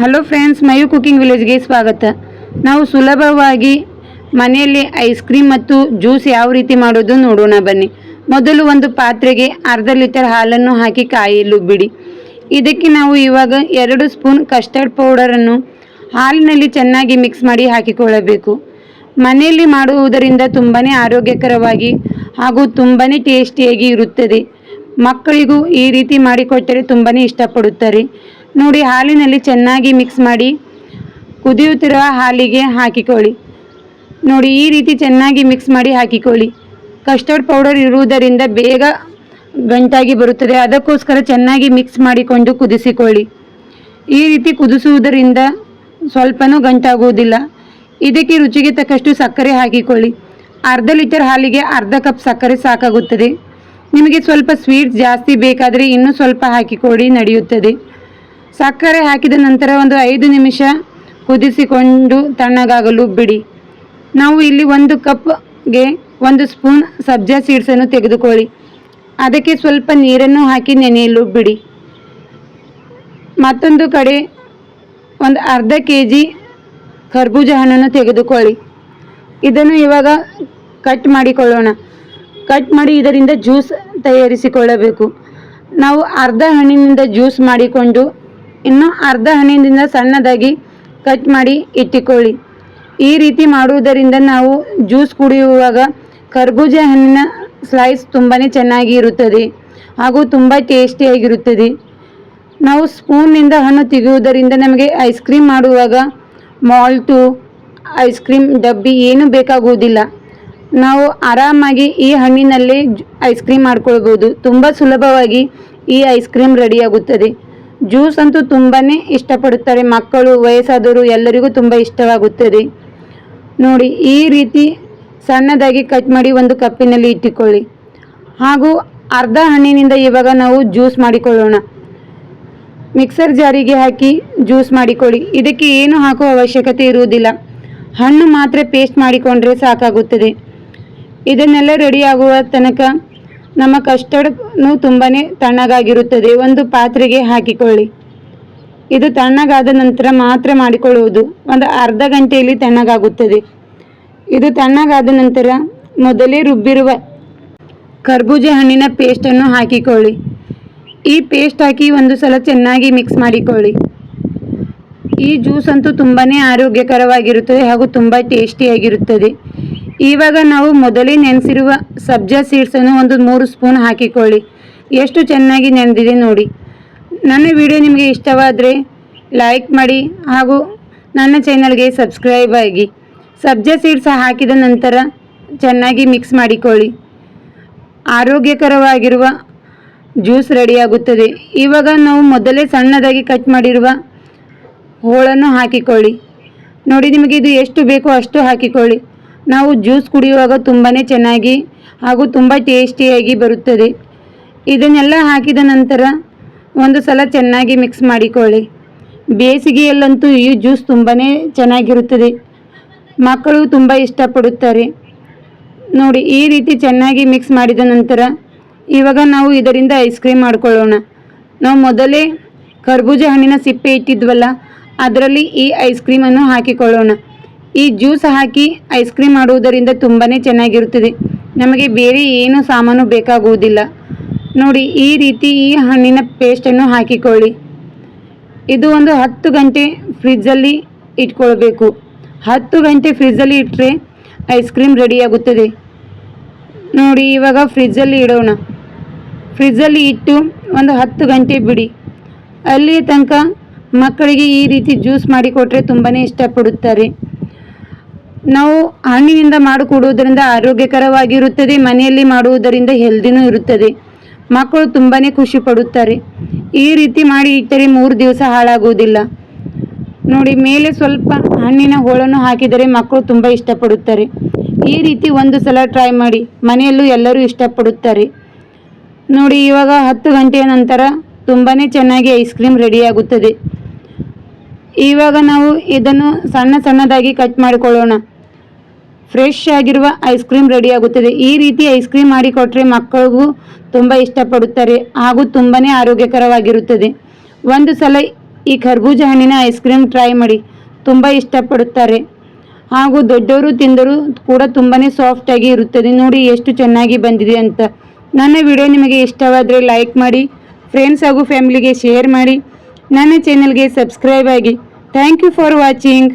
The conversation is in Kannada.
ಹಲೋ ಫ್ರೆಂಡ್ಸ್, ಮಯು ಕುಕಿಂಗ್ ವಿಲೇಜ್ಗೆ ಸ್ವಾಗತ. ನಾವು ಸುಲಭವಾಗಿ ಮನೆಯಲ್ಲಿ ಐಸ್ ಕ್ರೀಮ್ ಮತ್ತು ಜ್ಯೂಸ್ ಯಾವ ರೀತಿ ಮಾಡೋದು ನೋಡೋಣ ಬನ್ನಿ. ಮೊದಲು ಒಂದು ಪಾತ್ರೆಗೆ ಅರ್ಧ ಲೀಟರ್ ಹಾಲನ್ನು ಹಾಕಿ ಕಾಯಲು ಬಿಡಿ. ಇದಕ್ಕೆ ನಾವು ಇವಾಗ 2 ಸ್ಪೂನ್ ಕಸ್ಟರ್ಡ್ ಪೌಡರನ್ನು ಹಾಲಿನಲ್ಲಿ ಚೆನ್ನಾಗಿ ಮಿಕ್ಸ್ ಮಾಡಿ ಹಾಕಿಕೊಳ್ಳಬೇಕು. ಮನೆಯಲ್ಲಿ ಮಾಡುವುದರಿಂದ ತುಂಬಾ ಆರೋಗ್ಯಕರವಾಗಿ ಹಾಗೂ ತುಂಬಾ ಟೇಸ್ಟಿಯಾಗಿ ಇರುತ್ತದೆ. ಮಕ್ಕಳಿಗೂ ಈ ರೀತಿ ಮಾಡಿಕೊಟ್ಟರೆ ತುಂಬಾ ಇಷ್ಟಪಡುತ್ತಾರೆ. ನೋಡಿ, ಹಾಲಿನಲ್ಲಿ ಚೆನ್ನಾಗಿ ಮಿಕ್ಸ್ ಮಾಡಿ ಕುದಿಯುತ್ತಿರುವ ಹಾಲಿಗೆ ಹಾಕಿಕೊಳ್ಳಿ. ನೋಡಿ, ಈ ರೀತಿ ಚೆನ್ನಾಗಿ ಮಿಕ್ಸ್ ಮಾಡಿ ಹಾಕಿಕೊಳ್ಳಿ. ಕಸ್ಟರ್ಡ್ ಪೌಡರ್ ಇರುವುದರಿಂದ ಬೇಗ ಗಂಟಾಗಿ ಬರುತ್ತದೆ, ಅದಕ್ಕೋಸ್ಕರ ಚೆನ್ನಾಗಿ ಮಿಕ್ಸ್ ಮಾಡಿಕೊಂಡು ಕುದಿಸಿಕೊಳ್ಳಿ. ಈ ರೀತಿ ಕುದಿಸುವುದರಿಂದ ಸ್ವಲ್ಪನೂ ಗಂಟಾಗುವುದಿಲ್ಲ. ಇದಕ್ಕೆ ರುಚಿಗೆ ತಕ್ಕಷ್ಟು ಸಕ್ಕರೆ ಹಾಕಿಕೊಳ್ಳಿ. ಅರ್ಧ ಲೀಟರ್ ಹಾಲಿಗೆ ಅರ್ಧ ಕಪ್ ಸಕ್ಕರೆ ಸಾಕಾಗುತ್ತದೆ. ನಿಮಗೆ ಸ್ವಲ್ಪ ಸ್ವೀಟ್ ಜಾಸ್ತಿ ಬೇಕಾದರೆ ಇನ್ನೂ ಸ್ವಲ್ಪ ಹಾಕಿಕೊಳ್ಳಿ, ನಡೆಯುತ್ತದೆ. ಸಕ್ಕರೆ ಹಾಕಿದ ನಂತರ ಒಂದು 5 ನಿಮಿಷ ಕುದಿಸಿಕೊಂಡು ತಣ್ಣಗಾಗಲು ಬಿಡಿ. ನಾವು ಇಲ್ಲಿ 1 ಕಪ್ಗೆ 1 ಸ್ಪೂನ್ ಸಬ್ಜಾ ಸೀಡ್ಸನ್ನು ತೆಗೆದುಕೊಳ್ಳಿ. ಅದಕ್ಕೆ ಸ್ವಲ್ಪ ನೀರನ್ನು ಹಾಕಿ ನೆನೆಯಲು ಬಿಡಿ. ಮತ್ತೊಂದು ಕಡೆ ಒಂದು ಅರ್ಧ kg ಕರ್ಬೂಜ ಹಣ್ಣನ್ನು ತೆಗೆದುಕೊಳ್ಳಿ. ಇದನ್ನು ಇವಾಗ ಕಟ್ ಮಾಡಿಕೊಳ್ಳೋಣ. ಕಟ್ ಮಾಡಿ ಇದರಿಂದ ಜ್ಯೂಸ್ ತಯಾರಿಸಿಕೊಳ್ಳಬೇಕು. ನಾವು ಅರ್ಧ ಹಣ್ಣಿನಿಂದ ಜ್ಯೂಸ್ ಮಾಡಿಕೊಂಡು ಇನ್ನು ಅರ್ಧ ಹಣ್ಣಿನಿಂದ ಸಣ್ಣದಾಗಿ ಕಟ್ ಮಾಡಿ ಇಟ್ಟುಕೊಳ್ಳಿ. ಈ ರೀತಿ ಮಾಡುವುದರಿಂದ ನಾವು ಜ್ಯೂಸ್ ಕುಡಿಯುವಾಗ ಕರ್ಬೂಜ ಹಣ್ಣಿನ ಸ್ಲೈಸ್ ತುಂಬಾ ಚೆನ್ನಾಗಿ ಇರುತ್ತದೆ ಹಾಗೂ ತುಂಬ ಟೇಸ್ಟಿಯಾಗಿರುತ್ತದೆ. ನಾವು ಸ್ಪೂನ್ನಿಂದ ಹಣ್ಣು ತೆಗೆಯುವುದರಿಂದ ನಮಗೆ ಐಸ್ ಕ್ರೀಮ್ ಮಾಡುವಾಗ ಮಾಲ್ಟು, ಐಸ್ ಕ್ರೀಮ್ ಡಬ್ಬಿ ಏನು ಬೇಕಾಗುವುದಿಲ್ಲ. ನಾವು ಆರಾಮಾಗಿ ಈ ಹಣ್ಣಿನಲ್ಲೇ ಐಸ್ ಕ್ರೀಮ್ ಮಾಡ್ಕೊಳ್ಬೋದು. ತುಂಬ ಸುಲಭವಾಗಿ ಈ ಐಸ್ ಕ್ರೀಮ್ ರೆಡಿಯಾಗುತ್ತದೆ. ಜ್ಯೂಸ್ ಅಂತೂ ತುಂಬಾ ಇಷ್ಟಪಡುತ್ತಾರೆ ಮಕ್ಕಳು, ವಯಸ್ಸಾದವರು ಎಲ್ಲರಿಗೂ ತುಂಬ ಇಷ್ಟವಾಗುತ್ತದೆ. ನೋಡಿ, ಈ ರೀತಿ ಸಣ್ಣದಾಗಿ ಕಟ್ ಮಾಡಿ ಒಂದು ಕಪ್ಪಿನಲ್ಲಿ ಇಟ್ಟುಕೊಳ್ಳಿ. ಹಾಗೂ ಅರ್ಧ ಹಣ್ಣಿನಿಂದ ಇವಾಗ ನಾವು ಜ್ಯೂಸ್ ಮಾಡಿಕೊಳ್ಳೋಣ. ಮಿಕ್ಸರ್ ಜಾರಿಗೆ ಹಾಕಿ ಜ್ಯೂಸ್ ಮಾಡಿಕೊಳ್ಳಿ. ಇದಕ್ಕೆ ಏನು ಹಾಕುವ ಅವಶ್ಯಕತೆ ಇರುವುದಿಲ್ಲ, ಹಣ್ಣು ಮಾತ್ರ ಪೇಸ್ಟ್ ಮಾಡಿಕೊಂಡ್ರೆ ಸಾಕಾಗುತ್ತದೆ. ಇದನ್ನೆಲ್ಲ ರೆಡಿ ಆಗುವ ತನಕ ನಮ್ಮ ಕಸ್ಟರ್ಡ್ನು ತುಂಬಾ ತಣ್ಣಗಾಗಿರುತ್ತದೆ. ಒಂದು ಪಾತ್ರೆಗೆ ಹಾಕಿಕೊಳ್ಳಿ. ಇದು ತಣ್ಣಗಾದ ನಂತರ ಮಾತ್ರ ಮಾಡಿಕೊಳ್ಳುವುದು. ಒಂದು ಅರ್ಧ ಗಂಟೆಯಲ್ಲಿ ತಣ್ಣಗಾಗುತ್ತದೆ. ಇದು ತಣ್ಣಗಾದ ನಂತರ ಮೊದಲೇ ರುಬ್ಬಿರುವ ಕರ್ಬೂಜ ಹಣ್ಣಿನ ಪೇಸ್ಟನ್ನು ಹಾಕಿಕೊಳ್ಳಿ. ಈ ಪೇಸ್ಟ್ ಹಾಕಿ ಒಂದು ಸಲ ಚೆನ್ನಾಗಿ ಮಿಕ್ಸ್ ಮಾಡಿಕೊಳ್ಳಿ. ಈ ಜ್ಯೂಸ್ ಅಂತೂ ತುಂಬಾ ಆರೋಗ್ಯಕರವಾಗಿರುತ್ತದೆ ಹಾಗೂ ತುಂಬ ಟೇಸ್ಟಿಯಾಗಿರುತ್ತದೆ. ಇವಾಗ ನಾವು ಮೊದಲೇ ನೆನೆಸಿರುವ ಸಬ್ಜಾ ಸೀಡ್ಸನ್ನು ಒಂದು 3 ಸ್ಪೂನ್ ಹಾಕಿಕೊಳ್ಳಿ. ಎಷ್ಟು ಚೆನ್ನಾಗಿ ನೆನೆದಿದೆ ನೋಡಿ. ನನ್ನ ವಿಡಿಯೋ ನಿಮಗೆ ಇಷ್ಟವಾದರೆ ಲೈಕ್ ಮಾಡಿ ಹಾಗೂ ನನ್ನ ಚಾನಲ್ಗೆ ಸಬ್ಸ್ಕ್ರೈಬ್ ಆಗಿ. ಸಬ್ಜಾ ಸೀಡ್ಸ್ ಹಾಕಿದ ನಂತರ ಚೆನ್ನಾಗಿ ಮಿಕ್ಸ್ ಮಾಡಿಕೊಳ್ಳಿ. ಆರೋಗ್ಯಕರವಾಗಿರುವ ಜ್ಯೂಸ್ ರೆಡಿಯಾಗುತ್ತದೆ. ಇವಾಗ ನಾವು ಮೊದಲೇ ಸಣ್ಣದಾಗಿ ಕಟ್ ಮಾಡಿರುವ ಹೋಳನ್ನು ಹಾಕಿಕೊಳ್ಳಿ. ನೋಡಿ, ನಿಮಗೆ ಇದು ಎಷ್ಟು ಬೇಕೋ ಅಷ್ಟು ಹಾಕಿಕೊಳ್ಳಿ. ನಾವು ಜ್ಯೂಸ್ ಕುಡಿಯುವಾಗ ತುಂಬಾ ಚೆನ್ನಾಗಿ ಹಾಗೂ ತುಂಬ ಟೇಸ್ಟಿಯಾಗಿ ಬರುತ್ತದೆ. ಇದನ್ನೆಲ್ಲ ಹಾಕಿದ ನಂತರ ಒಂದು ಸಲ ಚೆನ್ನಾಗಿ ಮಿಕ್ಸ್ ಮಾಡಿಕೊಳ್ಳಿ. ಬೇಸಿಗೆಯಲ್ಲಂತೂ ಈ ಜ್ಯೂಸ್ ತುಂಬಾ ಚೆನ್ನಾಗಿರುತ್ತದೆ, ಮಕ್ಕಳು ತುಂಬ ಇಷ್ಟಪಡುತ್ತಾರೆ. ನೋಡಿ, ಈ ರೀತಿ ಚೆನ್ನಾಗಿ ಮಿಕ್ಸ್ ಮಾಡಿದ ನಂತರ ಇವಾಗ ನಾವು ಇದರಿಂದ ಐಸ್ ಕ್ರೀಮ್ ಮಾಡಿಕೊಳ್ಳೋಣ. ನಾವು ಮೊದಲೇ ಕರ್ಬೂಜ ಹಣ್ಣಿನ ಸಿಪ್ಪೆ ಇಟ್ಟಿದ್ವಲ್ಲ, ಅದರಲ್ಲಿ ಈ ಐಸ್ ಕ್ರೀಮನ್ನು ಹಾಕಿಕೊಳ್ಳೋಣ. ಈ ಜ್ಯೂಸ್ ಹಾಕಿ ಐಸ್ ಕ್ರೀಮ್ ಮಾಡುವುದರಿಂದ ತುಂಬಾ ಚೆನ್ನಾಗಿರುತ್ತದೆ. ನಮಗೆ ಬೇರೆ ಏನು ಸಾಮಾನು ಬೇಕಾಗುವುದಿಲ್ಲ. ನೋಡಿ, ಈ ರೀತಿ ಈ ಹಣ್ಣಿನ ಪೇಸ್ಟನ್ನು ಹಾಕಿಕೊಳ್ಳಿ. ಇದು ಒಂದು 10 ಗಂಟೆ ಫ್ರಿಜ್ಜಲ್ಲಿ ಇಟ್ಕೊಳ್ಬೇಕು. 10 ಗಂಟೆ ಫ್ರಿಜ್ಜಲ್ಲಿ ಇಟ್ಟರೆ ಐಸ್ ಕ್ರೀಮ್ ರೆಡಿಯಾಗುತ್ತದೆ. ನೋಡಿ, ಇವಾಗ ಫ್ರಿಜ್ಜಲ್ಲಿ ಇಡೋಣ. ಫ್ರಿಜ್ಜಲ್ಲಿ ಇಟ್ಟು ಒಂದು 10 ಗಂಟೆ ಬಿಡಿ. ಅಲ್ಲಿ ತನಕ ಮಕ್ಕಳಿಗೆ ಈ ರೀತಿ ಜ್ಯೂಸ್ ಮಾಡಿಕೊಟ್ರೆ ತುಂಬಾ ಇಷ್ಟಪಡುತ್ತಾರೆ. ನಾವು ಹಣ್ಣಿನಿಂದ ಮಾಡಿಕೊಡುವುದರಿಂದ ಆರೋಗ್ಯಕರವಾಗಿರುತ್ತದೆ, ಮನೆಯಲ್ಲಿ ಮಾಡುವುದರಿಂದ ಹೆಲ್ದಿನೂ ಇರುತ್ತದೆ. ಮಕ್ಕಳು ತುಂಬಾ ಖುಷಿ ಪಡುತ್ತಾರೆ. ಈ ರೀತಿ ಮಾಡಿ ಇಟ್ಟರೆ 3 ದಿವಸ ಹಾಳಾಗುವುದಿಲ್ಲ. ನೋಡಿ, ಮೇಲೆ ಸ್ವಲ್ಪ ಹಣ್ಣಿನ ಹೋಳನ್ನು ಹಾಕಿದರೆ ಮಕ್ಕಳು ತುಂಬ ಇಷ್ಟಪಡುತ್ತಾರೆ. ಈ ರೀತಿ ಒಂದು ಸಲ ಟ್ರೈ ಮಾಡಿ, ಮನೆಯಲ್ಲೂ ಎಲ್ಲರೂ ಇಷ್ಟಪಡುತ್ತಾರೆ. ನೋಡಿ, ಇವಾಗ 10 ಗಂಟೆಯ ನಂತರ ತುಂಬಾ ಚೆನ್ನಾಗಿ ಐಸ್ ಕ್ರೀಮ್ ರೆಡಿಯಾಗುತ್ತದೆ. ಇವಾಗ ನಾವು ಇದನ್ನು ಸಣ್ಣದಾಗಿ ಕಟ್ ಮಾಡಿಕೊಳ್ಳೋಣ. ಫ್ರೆಶ್ ಆಗಿರುವ ಐಸ್ ಕ್ರೀಮ್ ರೆಡಿಯಾಗುತ್ತದೆ. ಈ ರೀತಿ ಐಸ್ ಕ್ರೀಮ್ ಮಾಡಿಕೊಟ್ರೆ ಮಕ್ಕಳಿಗೂ ತುಂಬ ಇಷ್ಟಪಡುತ್ತಾರೆ ಹಾಗೂ ತುಂಬಾ ಆರೋಗ್ಯಕರವಾಗಿರುತ್ತದೆ. ಒಂದು ಸಲ ಈ ಕರ್ಬೂಜ ಹಣ್ಣಿನ ಐಸ್ ಕ್ರೀಮ್ ಟ್ರೈ ಮಾಡಿ, ತುಂಬ ಇಷ್ಟಪಡುತ್ತಾರೆ. ಹಾಗೂ ದೊಡ್ಡವರು ತಿಂದರೂ ಕೂಡ ತುಂಬಾ ಸಾಫ್ಟಾಗಿ ಇರುತ್ತದೆ. ನೋಡಿ ಎಷ್ಟು ಚೆನ್ನಾಗಿ ಬಂದಿದೆ ಅಂತ. ನನ್ನ ವಿಡಿಯೋ ನಿಮಗೆ ಇಷ್ಟವಾದರೆ ಲೈಕ್ ಮಾಡಿ, ಫ್ರೆಂಡ್ಸ್ ಹಾಗೂ ಫ್ಯಾಮಿಲಿಗೆ ಶೇರ್ ಮಾಡಿ, ನನ್ನ ಚಾನೆಲ್ಗೆ ಸಬ್ಸ್ಕ್ರೈಬ್ ಆಗಿ. Thank you for watching.